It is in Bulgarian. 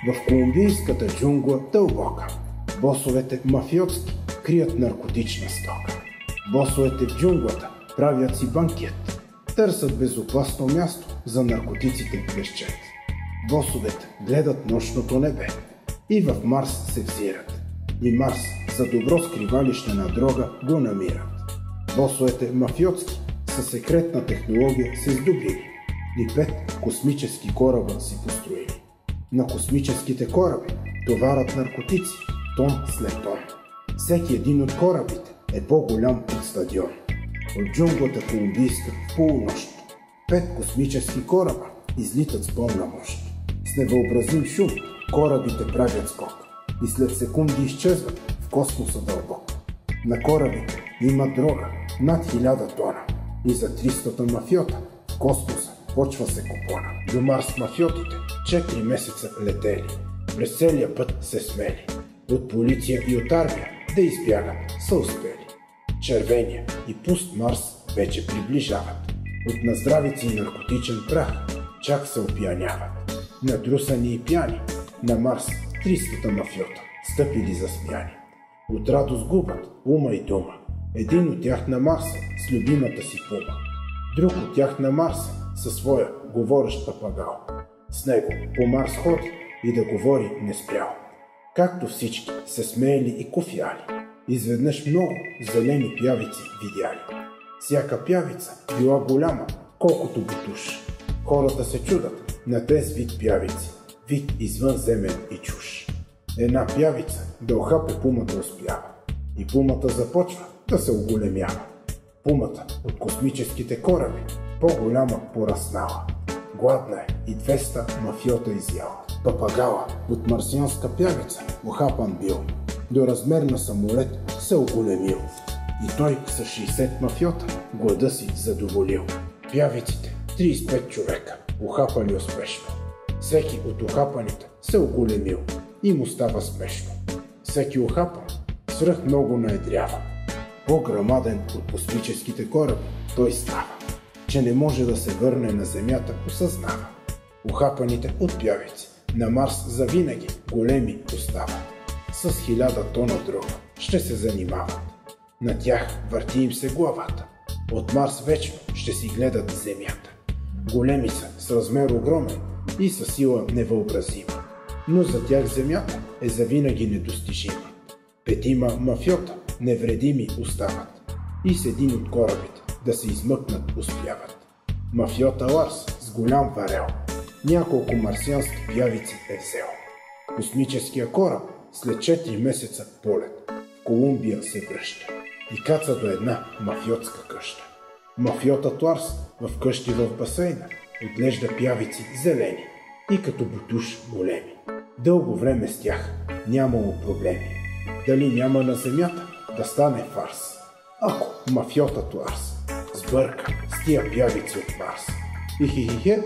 В колумбийската джунгла дълбока, босовете мафиотски крият наркотична стока. Босовете в джунглата правят си банкет, търсят безопасно място за наркотиците безчет. Босовете гледат нощното небе и в Марс се взират. И Марс за добро скривалище на дрога го намират. Босовете мафиотски със секретна технология се здобили и 5 космически кораба си построили. На космическите кораби товарят наркотици тон след тон. Всеки един от корабите е по-голям от стадион. От джунглата колумбийска в полунощ 5 космически кораба излитат с пълна мощ. С невъобразим шум корабите правят скок и след секунди изчезват в космоса дълбоко. На корабите има дрога над 1000 тона и за 300 мафиота в космоса почва се купона. До Марс мафиотите 4 месеца летели, през целия път се смели. От полиция и от армия да избягат са успели. Червения и пуст Марс вече приближават. От наздравици и наркотичен прах чак се опияняват. Надрусани и пияни на Марс 300 мафиота стъпили засмяни. От радост губят ума и дума. Един от тях на Марса с любимата си пума. Друг от тях на Марса със своя говорещ папагал. С него по Марс ходи и да говори не спрял. Както всички се смеели и куфяли, изведнъж много зелени пявици видяли. Всяка пявица била голяма, колкото бутуш. Хората се чудат на тези вид пявици, вид извънземен и чуш. Една пявица да охапе пумата успява и пумата започва да се оголемява. Пумата от космическите кораби по-голяма пораснала. Гладна е и 200 мафиота изяла. Папагала от марсианска пявица охапан бил, до размер на самолет се оголемил. И той с 60 мафиота глада си задоволил. Пявиците 35 човека охапали успешно. Всеки от охапаните се оголемил и му става смешно. Всеки охапан свръх много наедрява. По-грамаден от космическите кораби той става, че не може да се върне на Земята, осъзнава. Охапаните от пявици на Марс завинаги големи остават. С 1000 тона дрога ще се занимават. На тях върти им се главата. От Марс вечно ще си гледат Земята. Големи са с размер огромен и със сила невъобразима. Но за тях Земята е завинаги недостижима. 5 мафиота невредими остават и с един от корабите да се измъкнат успяват. Мафиота Ларс с голям варел няколко марсиански пявици е взел. Космическия кораб след 4 месеца полет в Колумбия се връща и каца до една мафиотска къща. Мафиотът Ларс в къщи в басейна отглежда пявици зелени и като бутуш големи. Дълго време с тях нямало проблеми. Дали няма на Земята да стане фарс, ако мафиотът Ларс сбърка с тия пявици от Марс. И хе-хе-хе